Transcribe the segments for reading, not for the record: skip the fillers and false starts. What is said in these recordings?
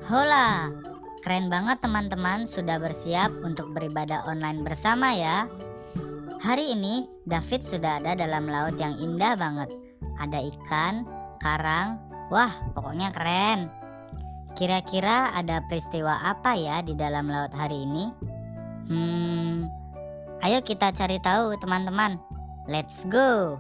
Hola, keren banget teman-teman sudah bersiap untuk beribadah online bersama ya. Hari ini David sudah ada dalam laut yang indah banget. Ada ikan, karang, wah pokoknya keren. Kira-kira ada peristiwa apa ya di dalam laut hari ini? Ayo kita cari tahu teman-teman. Let's go!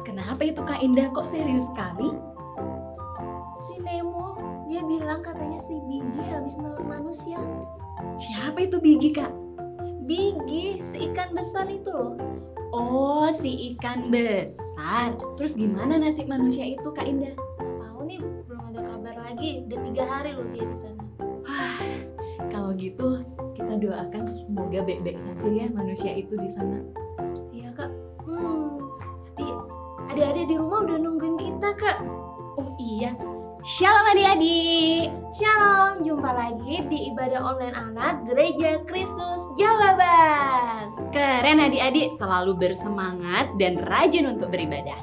Kenapa itu Kak Indah kok serius sekali? Si Nemo, dia bilang katanya si Bigi habis nolong manusia. Siapa itu Bigi Kak? Bigi, si ikan besar itu loh. Oh, si ikan besar. Terus gimana nasib manusia itu Kak Indah? Gak tahu nih, belum ada kabar lagi. Udah 3 hari loh dia di sana. Kalau gitu kita doakan semoga baik-baik saja ya manusia itu di sana. Iya kak. Tapi adik-adik di rumah udah nungguin kita kak. Oh iya. Shalom adik-adik. Shalom, jumpa lagi di ibadah online anak Gereja Kristus Jawa Barat. Keren adik-adik, selalu bersemangat dan rajin untuk beribadah.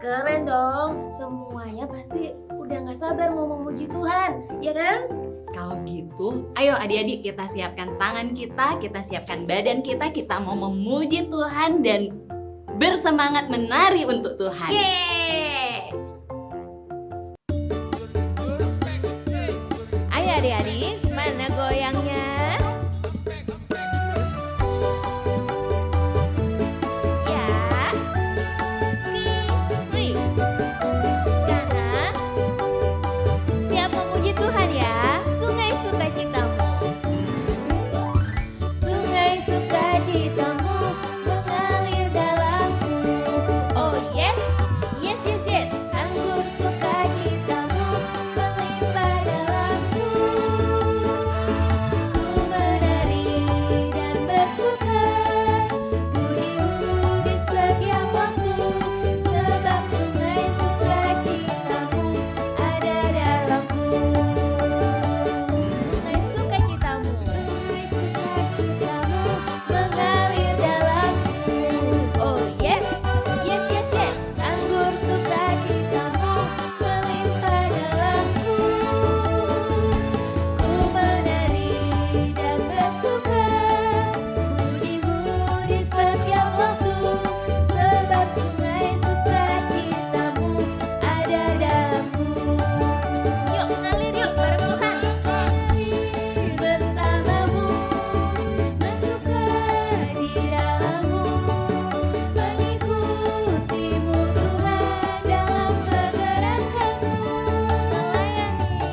Keren dong, semuanya pasti udah gak sabar mau memuji Tuhan, ya kan? Kalau gitu, ayo adik-adik kita siapkan tangan kita siapkan badan kita mau memuji Tuhan dan bersemangat menari untuk Tuhan. Yeay! Ayo adik-adik, mana goyangnya? Ya, kiri, kanan. Siap memuji Tuhan ya. Sungai sukacitamu, sungai sukacitamu mengalir dalamku. Oh yes, yes yes yes. Anggur sukacitamu melimpah dalamku. Ku menari dan bersuka, pujimu di setiap waktu, sebab sungai sukacitamu ada dalamku. Sungai sukacitamu, sungai sukacitamu mengalir dalamku. Oh yes, yes yes yes. Anggur sukacitamu melimpah dalamku. Ku menari dan bersuka, pujimu di setiap waktu, sebab sungai sukacitamu ada dalamku. Yuk ngalir yuk bareng Tuhan. Bersamamu, bersuka di dalammu, mengikutimu Tuhan dalam pergerakanmu, melayani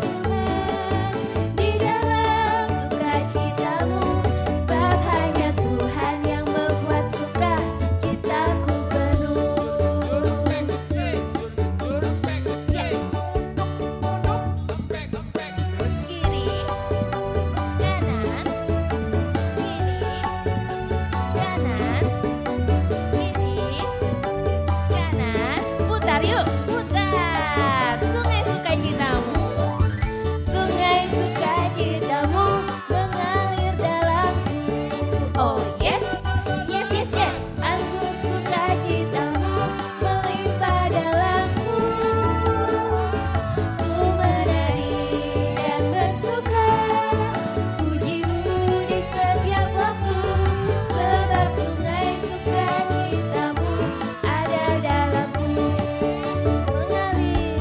Tuhan di dalam sukacitamu, sebab hanya Tuhan yang membuat sukacitaku penuh. Ya. Kiri, kanan, kiri, kanan, kiri, kanan. Putar yuk, putar. Sungai sukacitamu, sungai sukacitamu mengalir dalamku. Oh yes, yes yes yes. Anggur sukacitamu melimpah dalamku. Ku menari dan bersuka, pujimu di setiap waktu, sebab sungai sukacitamu ada dalamku. Mengalir,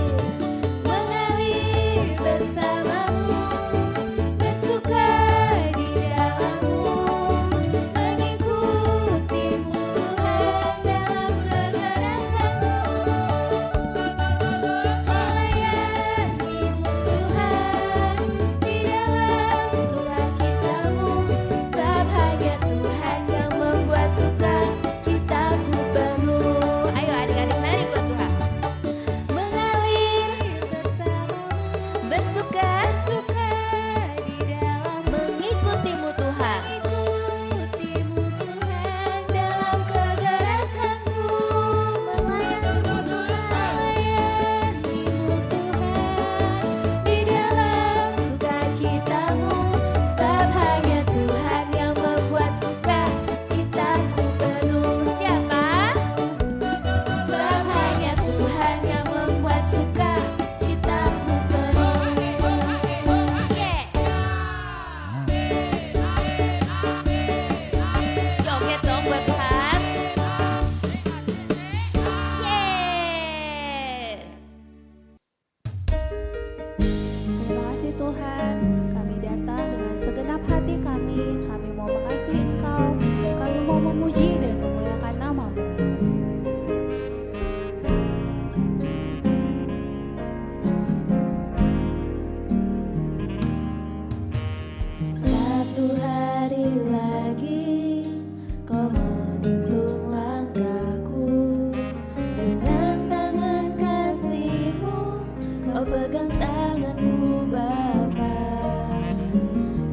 pegang tanganmu Bapa.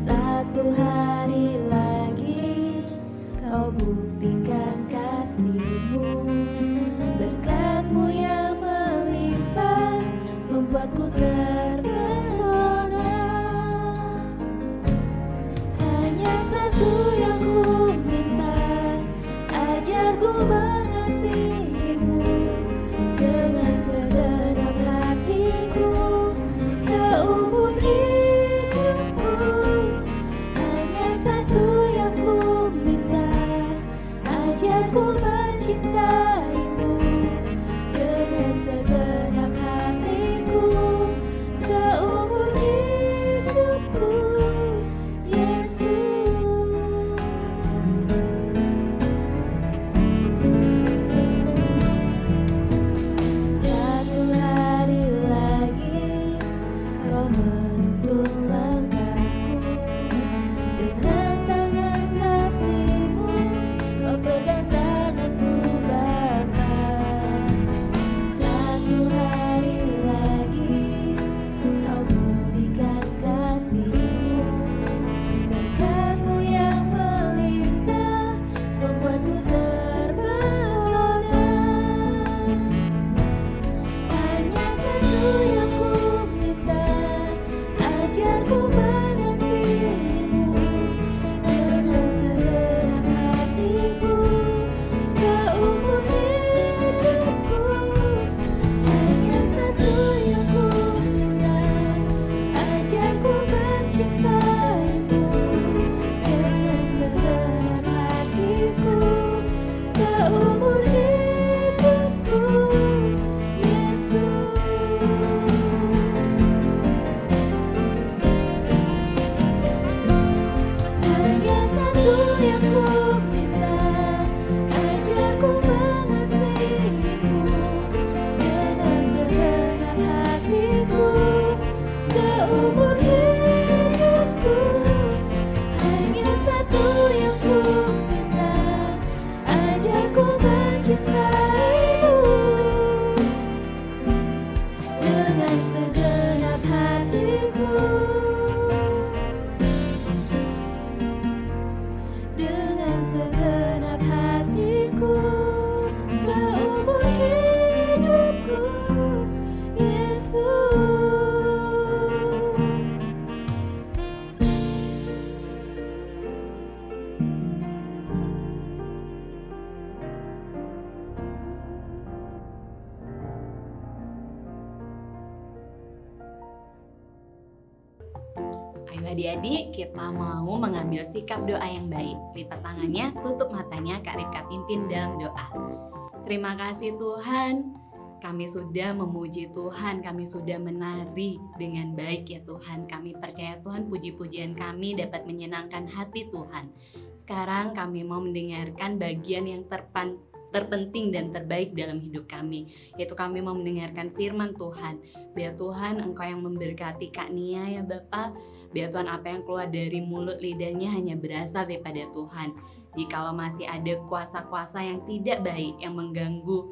Satu hari lagi kau buktikan kasih-Mu. Berkat-Mu yang melimpah membuatku terpesona. Hanya satu yang ku minta, ajarku mengasihi-Mu dengan segenap hatiku seumur hidupku. Hanya satu yang ku minta, ajarku mencintai-Mu dengan segenap hatiku seumur hidupku. Yesus. Satu hari lagi kau menuntun langkahku dengan tangan kasih-Mu. Kau pegang tanganku Bapa. Satu hari lagi kau buktikan kasih-Mu. Berkat-Mu yang melimpah membuatku terpesona. Hanya satu yang ku minta, ajarku mengasihi-Mu dengan segenap hatiku seumur hidupku. Hanya satu yang ku minta, ajarku mencintai-Mu dengan segenap hatiku seumur hidupku. Yesus. Hanya satu yang ku minta, ajarku mengasihi-Mu dengan segenap hatiku seumur hidupku. Hanya satu yang ku minta, ajarku mencintai-Mu dengan segenap hatiku. Dengan segenap hatiku seumur hidupku. Yesus. Ayo adik-adik, kita mau mengambil sikap doa yang baik. Lipat tangannya, tutup matanya, Kak Ripka pimpin dalam doa. Terima kasih Tuhan, kami sudah memuji Tuhan, kami sudah menari dengan baik ya Tuhan. Kami percaya Tuhan puji-pujian kami dapat menyenangkan hati Tuhan. Sekarang kami mau mendengarkan bagian yang terpenting dan terbaik dalam hidup kami, yaitu kami mau mendengarkan firman Tuhan. Biar Tuhan Engkau yang memberkati Kak Nia ya Bapak. Biar Tuhan apa yang keluar dari mulut lidahnya hanya berasal daripada Tuhan. Jikalau masih ada kuasa-kuasa yang tidak baik yang mengganggu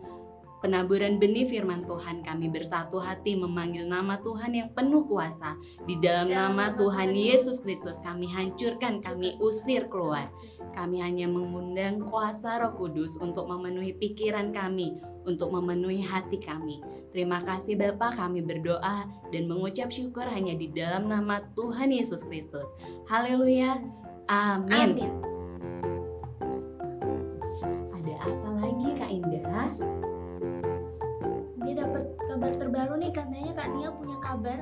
penaburan benih firman Tuhan, kami bersatu hati memanggil nama Tuhan yang penuh kuasa. Di dalam nama Tuhan Yesus Kristus kami hancurkan, kami usir keluar. Kami hanya mengundang kuasa Roh Kudus untuk memenuhi pikiran kami, untuk memenuhi hati kami. Terima kasih Bapa, kami berdoa dan mengucap syukur hanya di dalam nama Tuhan Yesus Kristus. Haleluya. Amin. Amin. Ada apa lagi Kak Indah? Dia dapat kabar terbaru nih, katanya Kak Nia punya kabar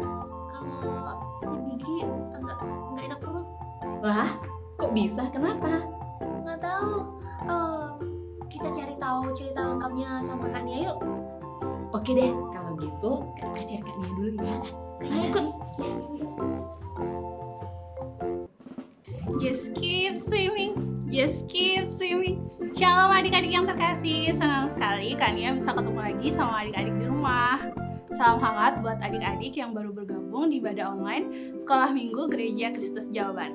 kalau si Bigi nggak enak perut. Wah, kok bisa? Kenapa? Nggak tahu. Kita cari tahu cerita lengkapnya sama Kak Nia yuk. Oke deh, kalau gitu Kak cari Kak Nia dulu ya. Kayaknya ikut. Just keep swimming, just keep swimming. Shalom adik-adik yang terkasih, senang sekali Kak Nia bisa ketemu lagi sama adik-adik di rumah. Salam hangat buat adik-adik yang baru bergabung di ibadah online Sekolah Minggu Gereja Kristus Jawaban.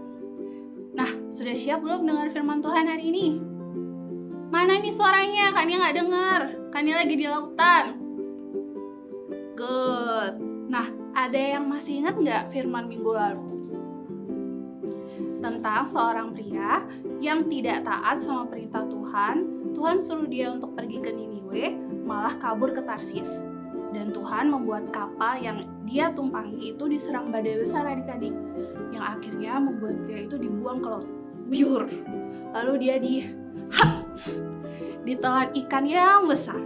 Nah, sudah siap belum dengar firman Tuhan hari ini? Mana nih suaranya? Kak Nia nggak dengar. Kak Nia lagi di lautan. Good. Nah, Ada yang masih ingat nggak firman minggu lalu? Tentang seorang pria yang tidak taat sama perintah Tuhan. Tuhan suruh dia untuk pergi ke Niniwe, malah kabur ke Tarsis. Dan Tuhan membuat kapal yang dia tumpangi itu diserang badai besar adik-adik, yang akhirnya membuat pria itu dibuang ke laut. Biur. Lalu dia ditelan ikan yang besar.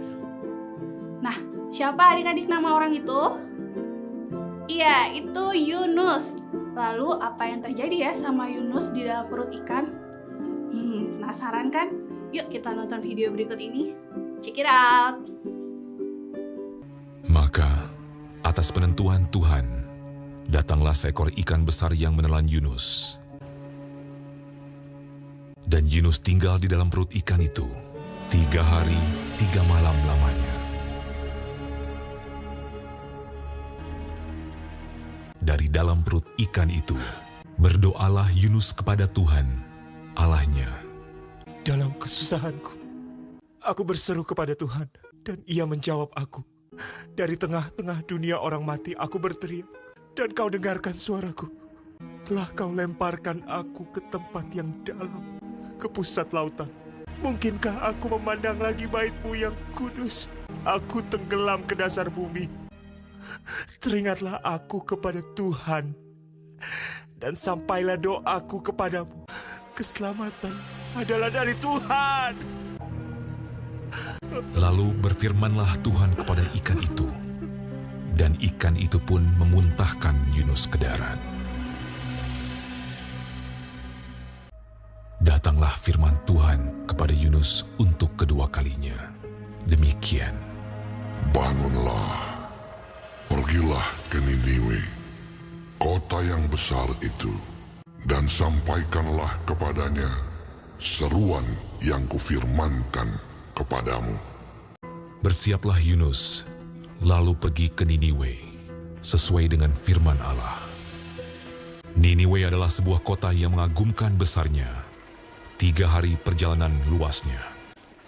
Nah, siapa adik-adik nama orang itu? Iya, itu Yunus. Lalu apa yang terjadi ya sama Yunus di dalam perut ikan? Penasaran kan? Yuk kita nonton video berikut ini. Check it out. Maka, atas penentuan Tuhan, datanglah seekor ikan besar yang menelan Yunus. Dan Yunus tinggal di dalam perut ikan itu 3 hari 3 malam lamanya. Dari dalam perut ikan itu, berdoalah Yunus kepada Tuhan, Allahnya. Dalam kesusahanku, aku berseru kepada Tuhan, dan Ia menjawab aku. Dari tengah-tengah dunia orang mati, aku berteriak, dan Kau dengarkan suaraku. Telah Kau lemparkan aku ke tempat yang dalam, ke pusat lautan. Mungkinkah aku memandang lagi bait-Mu yang kudus? Aku tenggelam ke dasar bumi. Teringatlah aku kepada Tuhan, dan sampailah doaku kepadamu. Keselamatan adalah dari Tuhan. Lalu berfirmanlah Tuhan kepada ikan itu, dan ikan itu pun memuntahkan Yunus ke darat. Datanglah firman Tuhan kepada Yunus untuk kedua kalinya. Demikian. Bangunlah, pergilah ke Niniwe, kota yang besar itu, dan sampaikanlah kepadanya seruan yang kufirmankan kepadamu. Bersiaplah Yunus, lalu pergi ke Niniwe, sesuai dengan firman Allah. Niniwe adalah sebuah kota yang mengagumkan besarnya, 3 hari perjalanan luasnya.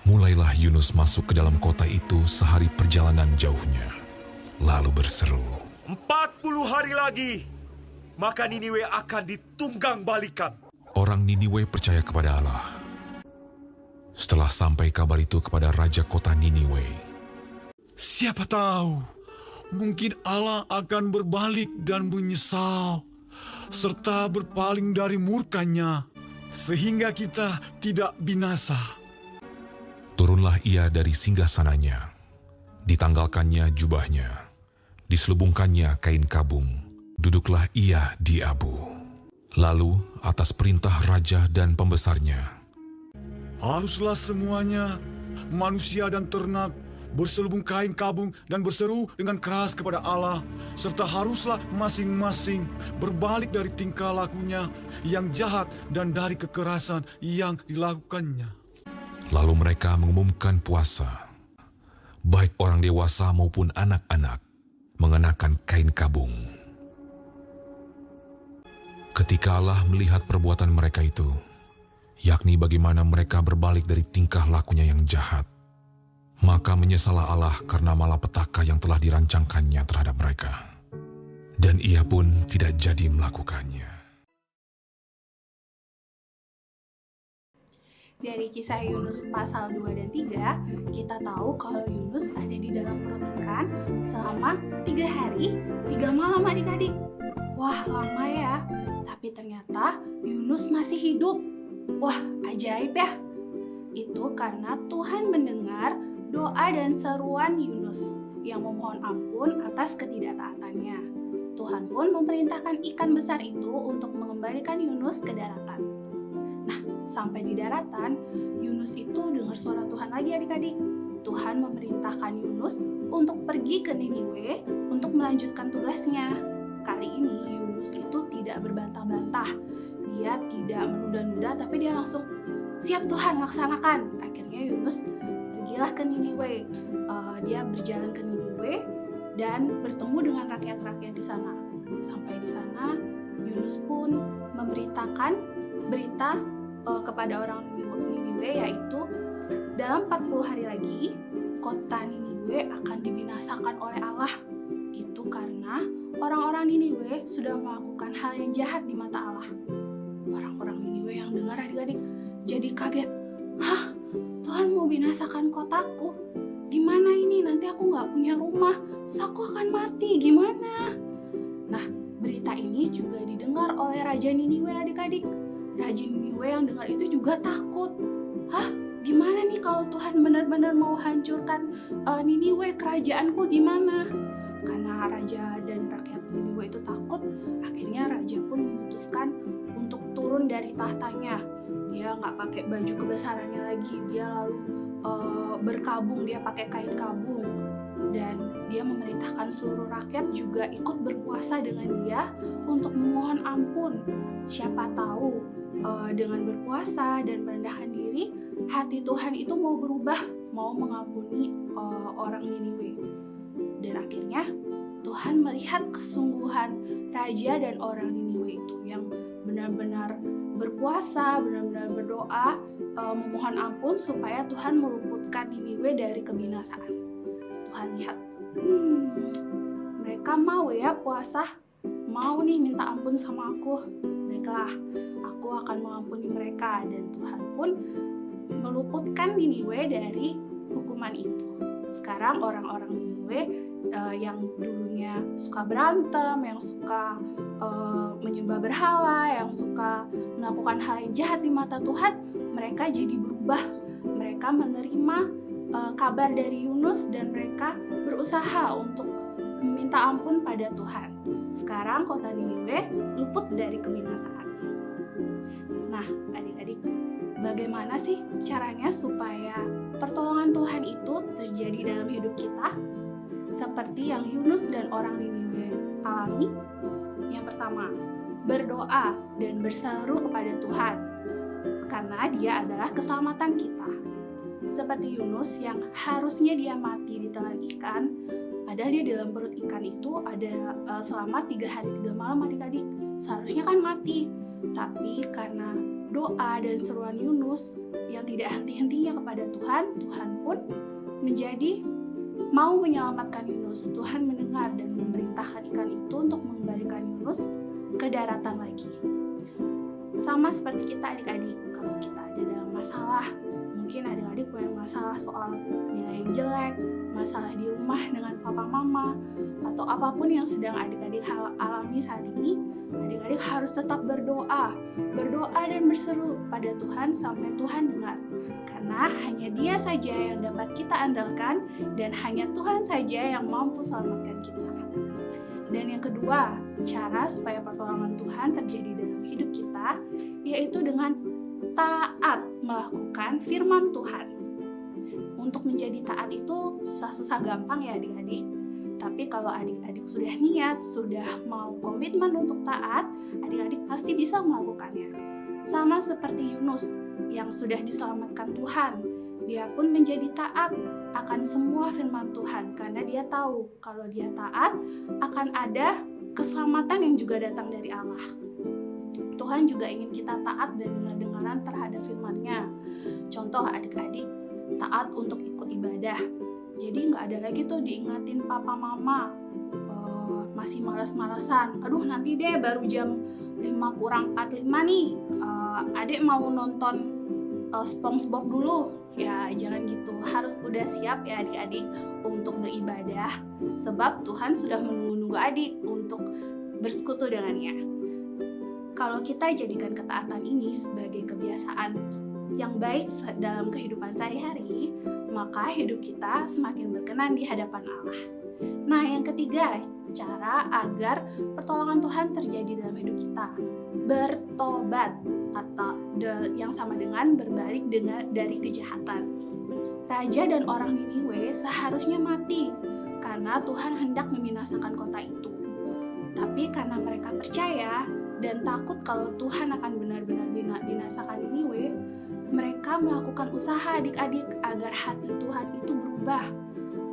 Mulailah Yunus masuk ke dalam kota itu sehari perjalanan jauhnya, lalu berseru, 40 hari lagi, maka Niniwe akan ditunggang balikan. Orang Niniwe percaya kepada Allah. Setelah sampai kabar itu kepada raja kota Niniwe, siapa tahu, mungkin Allah akan berbalik dan menyesal, serta berpaling dari murkanya, sehingga kita tidak binasa. turunlah ia dari singgasananya, ditanggalkannya jubahnya, diselubungkannya kain kabung, duduklah ia di abu. Lalu atas perintah raja dan pembesarnya, Haruslah semuanya, manusia dan ternak, berselubung kain kabung dan berseru dengan keras kepada Allah, serta haruslah masing-masing berbalik dari tingkah lakunya yang jahat dan dari kekerasan yang dilakukannya. lalu mereka mengumumkan puasa, baik orang dewasa maupun anak-anak, mengenakan kain kabung. Ketika Allah melihat perbuatan mereka itu, yakni bagaimana mereka berbalik dari tingkah lakunya yang jahat, maka menyesallah Allah karena malapetaka yang telah dirancangkannya terhadap mereka. Dan ia pun tidak jadi melakukannya. Dari kisah Yunus pasal 2 dan 3, kita tahu kalau Yunus ada di dalam perut ikan selama 3 hari, 3 malam adik-adik. Wah, lama ya. Tapi ternyata Yunus masih hidup. Wah, ajaib ya. Itu karena Tuhan mendengar doa dan seruan Yunus yang memohon ampun atas ketidaktaatannya. Tuhan pun memerintahkan ikan besar itu untuk mengembalikan Yunus ke daratan. Nah, sampai di daratan, Yunus itu dengar suara Tuhan lagi adik-adik. Tuhan memerintahkan Yunus untuk pergi ke Niniwe untuk melanjutkan tugasnya. Kali ini Yunus itu tidak berbantah-bantah. Dia tidak menunda-nunda, tapi dia langsung, siap Tuhan, laksanakan. Akhirnya Yunus pergilah ke Niniwe. Dia berjalan ke Niniwe dan bertemu dengan rakyat-rakyat di sana. Sampai di sana, Yunus pun memberitakan berita kepada orang Niniwe, yaitu dalam 40 hari lagi, kota Niniwe akan dibinasakan oleh Allah. Itu karena orang-orang Niniwe sudah melakukan hal yang jahat di mata Allah. Orang-orang Niniwe yang dengar adik-adik jadi kaget. Hah? Tuhan mau binasakan kotaku? Gimana ini? Nanti aku nggak punya rumah, terus aku akan mati. Gimana? Nah, berita ini juga didengar oleh Raja Niniwe adik-adik. Raja Niniwe yang dengar itu juga takut. Hah? Gimana nih kalau Tuhan benar-benar mau hancurkan Niniwe, kerajaanku gimana? Karena raja dan rakyat Niniwe itu takut, akhirnya raja pun memutuskan untuk turun dari tahtanya. Dia nggak pakai baju kebesarannya lagi, dia lalu berkabung, dia pakai kain kabung. Dan dia memerintahkan seluruh rakyat juga ikut berpuasa dengan dia untuk memohon ampun. Siapa tahu dengan berpuasa dan merendahkan diri, hati Tuhan itu mau berubah, mau mengampuni orang Niniwe. Dan akhirnya Tuhan melihat kesungguhan raja dan orang Niniwe itu yang benar-benar berpuasa, benar-benar berdoa, memohon ampun supaya Tuhan meluputkan Niniwe dari kebinasaan. Tuhan lihat, mereka mau ya puasa, mau nih minta ampun sama aku. Baiklah, aku akan mengampuni mereka. Dan Tuhan pun meluputkan Niniwe dari hukuman itu. Sekarang orang-orang Niniwe yang dulunya suka berantem, yang suka menyembah berhala, yang suka melakukan hal yang jahat di mata Tuhan, mereka jadi berubah. Mereka menerima kabar dari Yunus dan mereka berusaha untuk meminta ampun pada Tuhan. Sekarang kota Niniwe luput dari kebinasaan. Nah, adik-adik, bagaimana sih caranya supaya pertolongan Tuhan itu terjadi dalam hidup kita? Seperti yang Yunus dan orang Niniwe alami. Yang pertama, berdoa dan berseru kepada Tuhan, karena Dia adalah keselamatan kita. Seperti Yunus yang harusnya dia mati di telan ikan, padahal dia dalam perut ikan itu ada selama 3 hari 3 malam adik-adik. Seharusnya kan mati, tapi karena doa dan seruan Yunus yang tidak henti-hentinya kepada Tuhan, Tuhan pun menjadi mau menyelamatkan Yunus. Tuhan mendengar dan memerintahkan ikan itu untuk mengembalikan Yunus ke daratan lagi. Sama seperti kita adik-adik, kalau kita ada dalam masalah, mungkin adik-adik punya masalah soal nilai yang jelek, masalah di rumah dengan papa mama, atau apapun yang sedang adik-adik alami saat ini, adik-adik harus tetap berdoa dan berseru pada Tuhan sampai Tuhan dengar. Karena hanya Dia saja yang dapat kita andalkan dan hanya Tuhan saja yang mampu selamatkan kita. Dan yang kedua, cara supaya pertolongan Tuhan terjadi dalam hidup kita, yaitu dengan taat melakukan firman Tuhan. Untuk menjadi taat itu susah-susah gampang ya adik-adik. Tapi kalau adik-adik sudah niat, sudah mau komitmen untuk taat, adik-adik pasti bisa melakukannya. Sama seperti Yunus yang sudah diselamatkan Tuhan, dia pun menjadi taat akan semua firman Tuhan karena dia tahu kalau dia taat akan ada keselamatan yang juga datang dari Allah. Tuhan juga ingin kita taat dan dengar-dengaran terhadap firman-Nya. Contoh adik-adik taat untuk ikut ibadah. Jadi nggak ada lagi tuh diingatin papa mama masih malas-malesan. Aduh nanti deh baru jam 5 kurang 45 nih. Adek mau nonton SpongeBob dulu. Ya jangan gitu. Harus udah siap ya adik-adik untuk beribadah. Sebab Tuhan sudah menunggu-nunggu adik untuk bersekutu dengannya. Kalau kita jadikan ketaatan ini sebagai kebiasaan yang baik dalam kehidupan sehari-hari, maka hidup kita semakin berkenan di hadapan Allah. Nah, yang ketiga, cara agar pertolongan Tuhan terjadi dalam hidup kita. Bertobat, atau yang sama dengan berbalik dari kejahatan. Raja dan orang Niniwe seharusnya mati karena Tuhan hendak membinasakan kota itu. Tapi karena mereka percaya dan takut kalau Tuhan akan benar-benar binasakan Niniwe, mereka melakukan usaha adik-adik agar hati Tuhan itu berubah.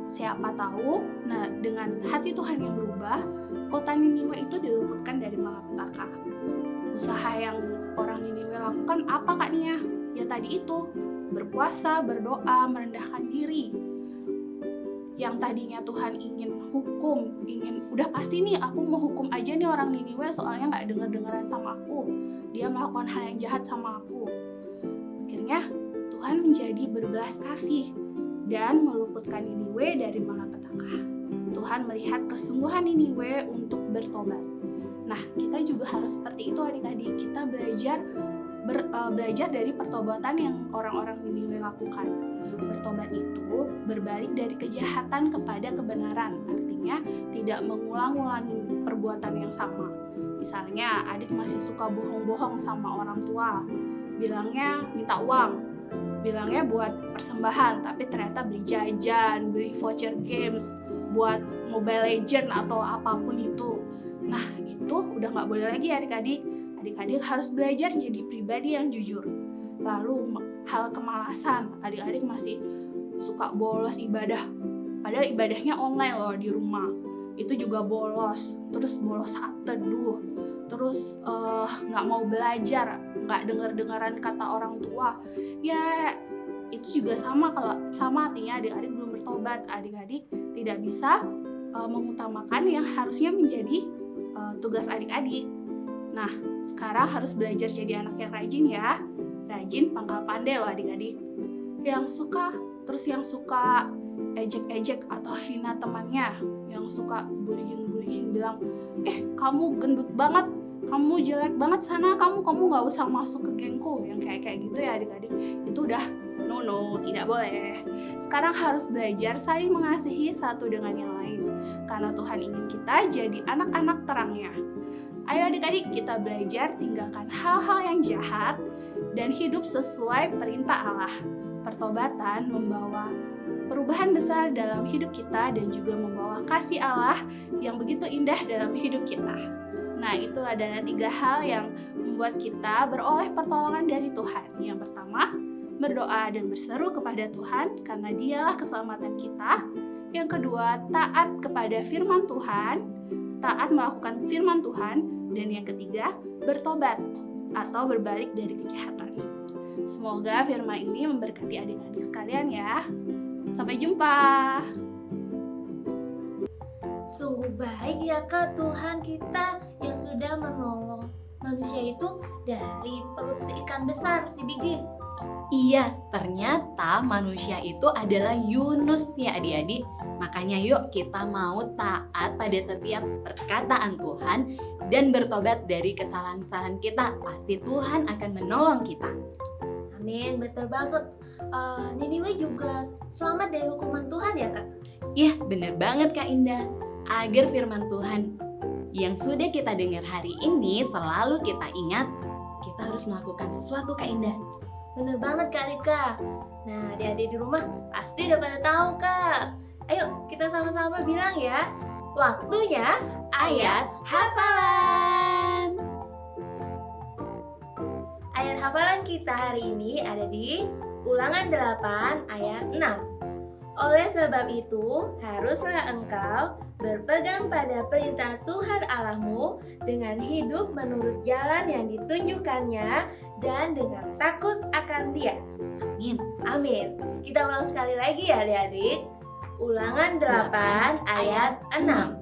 Siapa tahu, nah dengan hati Tuhan yang berubah, kota Niniwe itu diluputkan dari malapetaka. Usaha yang orang Niniwe lakukan apa Kak Nia? Ya tadi itu, berpuasa, berdoa, merendahkan diri. yang tadinya Tuhan ingin hukum, udah pasti nih aku mau hukum aja nih orang Niniwe soalnya nggak dengar-dengaran sama aku, dia melakukan hal yang jahat sama aku. Akhirnya Tuhan menjadi berbelas kasih dan meluputkan Niniwe dari malapetaka. Tuhan melihat kesungguhan Niniwe untuk bertobat. Nah, kita juga harus seperti itu adik-adik. Kita belajar dari pertobatan yang orang-orang Niniwe lakukan. Bertobat itu berbalik dari kejahatan kepada kebenaran. Artinya tidak mengulang-ulangi perbuatan yang sama. Misalnya adik masih suka bohong-bohong sama orang tua. Bilangnya minta uang, bilangnya buat persembahan, tapi ternyata beli jajan, beli voucher games, buat Mobile Legend atau apapun itu. Nah, itu udah nggak boleh lagi adik-adik. Adik-adik harus belajar jadi pribadi yang jujur. Lalu hal kemalasan, adik-adik masih suka bolos ibadah. Padahal ibadahnya online loh di rumah. Itu juga bolos, terus bolos saat teduh, terus nggak mau belajar, nggak dengar-dengaran kata orang tua. Ya itu juga sama artinya adik-adik belum bertobat. Adik-adik tidak bisa mengutamakan yang harusnya menjadi tugas adik-adik. Nah, sekarang harus belajar jadi anak yang rajin ya. Rajin pangkal pandai loh adik-adik. Yang suka ejek-ejek atau hina temannya, yang suka bullying bilang, kamu gendut banget, kamu jelek banget sana, kamu nggak usah masuk ke gengku, yang kayak gitu ya adik-adik. Itu udah no, tidak boleh. Sekarang harus belajar saling mengasihi satu dengan yang lain, karena Tuhan ingin kita jadi anak-anak terangnya. Ayo adik-adik, kita belajar tinggalkan hal-hal yang jahat dan hidup sesuai perintah Allah. Pertobatan membawa perubahan besar dalam hidup kita dan juga membawa kasih Allah yang begitu indah dalam hidup kita. Nah, itu adalah 3 hal yang membuat kita beroleh pertolongan dari Tuhan. Yang pertama, berdoa dan berseru kepada Tuhan karena Dialah keselamatan kita. Yang kedua, taat kepada firman Tuhan, taat melakukan firman Tuhan. Dan yang ketiga, bertobat atau berbalik dari kejahatan. Semoga firman ini memberkati adik-adik sekalian ya. Sampai jumpa. Sungguh baik ya Kak Tuhan kita yang sudah menolong manusia itu dari perut si ikan besar, si Bigi. Iya, ternyata manusia itu adalah Yunus ya adik-adik. Makanya yuk kita mau taat pada setiap perkataan Tuhan dan bertobat dari kesalahan-kesalahan kita. Pasti Tuhan akan menolong kita. Amin, betul banget. Niniwe juga selamat dari hukuman Tuhan ya Kak? Iya, bener banget Kak Indah. Agar firman Tuhan yang sudah kita dengar hari ini selalu kita ingat, kita harus melakukan sesuatu Kak Indah. Bener banget Kak Rika. Nah, adik-adik di rumah pasti udah pada tahu Kak. Ayo kita sama-sama bilang ya. Waktunya ayat hafalan. Ayat hafalan kita hari ini ada di Ulangan 8 ayat 6. Oleh sebab itu, haruslah engkau berpegang pada perintah Tuhan Allahmu dengan hidup menurut jalan yang ditunjukkannya dan dengan takut akan Dia. Amin. Amin. Kita ulang sekali lagi ya adik-adik. Ulangan 8 ayat 6.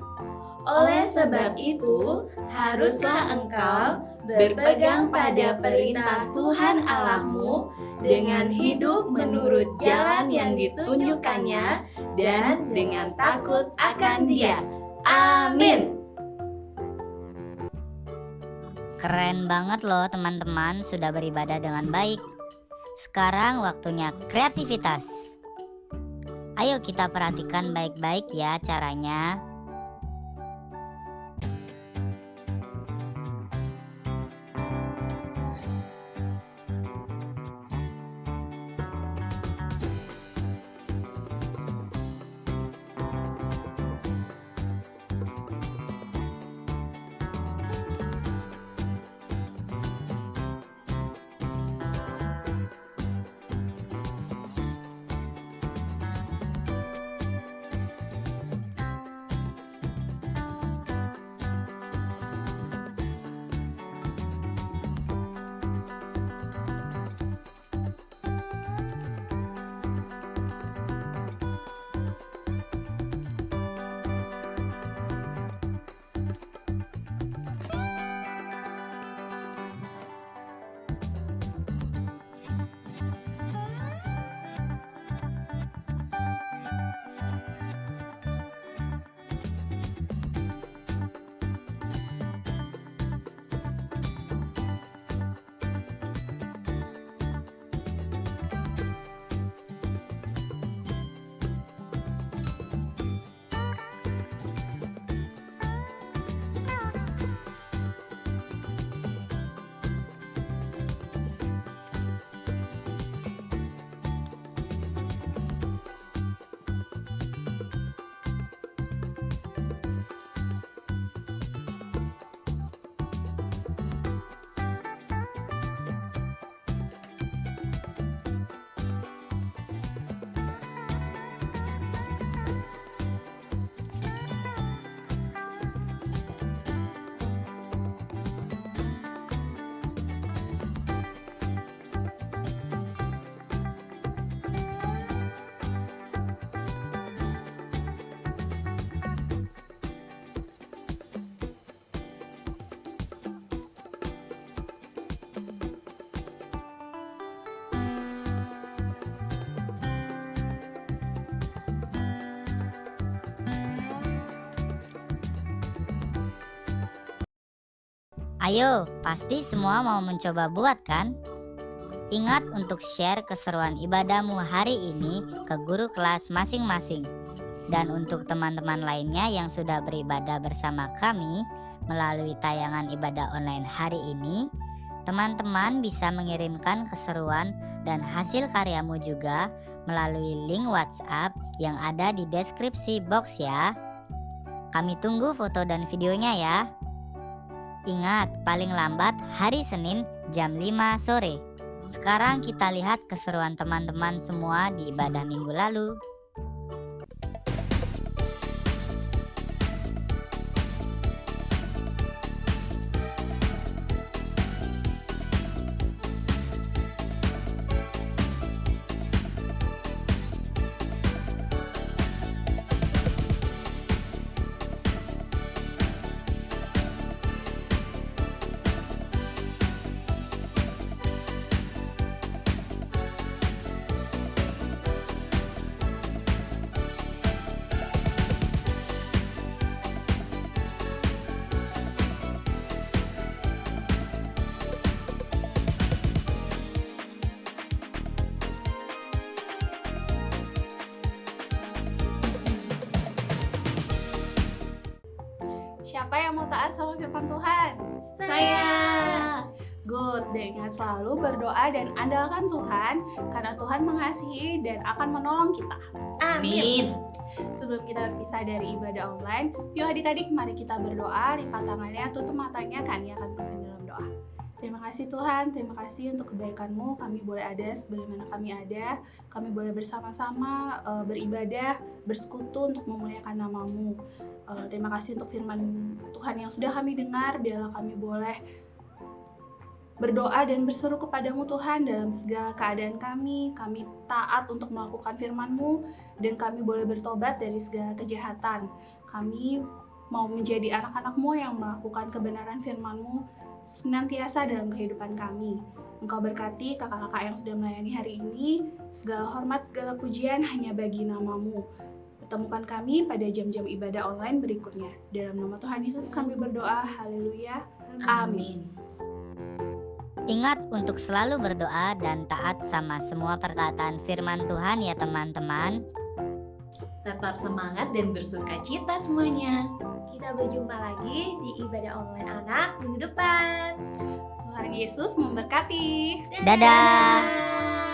Oleh sebab itu, haruslah engkau berpegang pada perintah Tuhan Allahmu dengan hidup menurut jalan yang ditunjukkannya dan dengan takut akan Dia. Amin. Keren banget loh teman-teman, sudah beribadah dengan baik. Sekarang waktunya kreativitas. Ayo kita perhatikan baik-baik ya caranya. Ayo, pasti semua mau mencoba buat kan? Ingat untuk share keseruan ibadahmu hari ini ke guru kelas masing-masing. Dan untuk teman-teman lainnya yang sudah beribadah bersama kami melalui tayangan ibadah online hari ini, teman-teman bisa mengirimkan keseruan dan hasil karyamu juga melalui link WhatsApp yang ada di deskripsi box ya. Kami tunggu foto dan videonya ya. Ingat, paling lambat hari Senin jam 5 sore. Sekarang kita lihat keseruan teman-teman semua di ibadah minggu lalu. Siapa yang mau taat sama firman Tuhan? Saya. Good, dan ingat selalu berdoa dan andalkan Tuhan, karena Tuhan mengasihi dan akan menolong kita. Amin. Sebelum kita berpisah dari ibadah online, yuk adik-adik mari kita berdoa, lipat tangannya, tutup matanya, kami akan pimpin dalam doa. Terima kasih Tuhan, terima kasih untuk kebaikan-Mu, kami boleh ada sebagaimana kami ada, kami boleh bersama-sama beribadah, bersekutu untuk memuliakan nama-Mu. Terima kasih untuk firman Tuhan yang sudah kami dengar, biarlah kami boleh berdoa dan berseru kepadamu Tuhan dalam segala keadaan kami taat untuk melakukan firman-Mu, dan kami boleh bertobat dari segala kejahatan. Kami mau menjadi anak-anak-Mu yang melakukan kebenaran firman-Mu senantiasa dalam kehidupan kami. Engkau berkati kakak-kakak yang sudah melayani hari ini, segala hormat, segala pujian hanya bagi nama-Mu. Pertemukan kami pada jam-jam ibadah online berikutnya. Dalam nama Tuhan Yesus kami berdoa, haleluya, amin. Ingat untuk selalu berdoa dan taat sama semua perkataan firman Tuhan ya teman-teman. Tetap semangat dan bersuka cita semuanya. Kita berjumpa lagi di ibadah online anak minggu depan. Tuhan Yesus memberkati. Dadah. Dadah.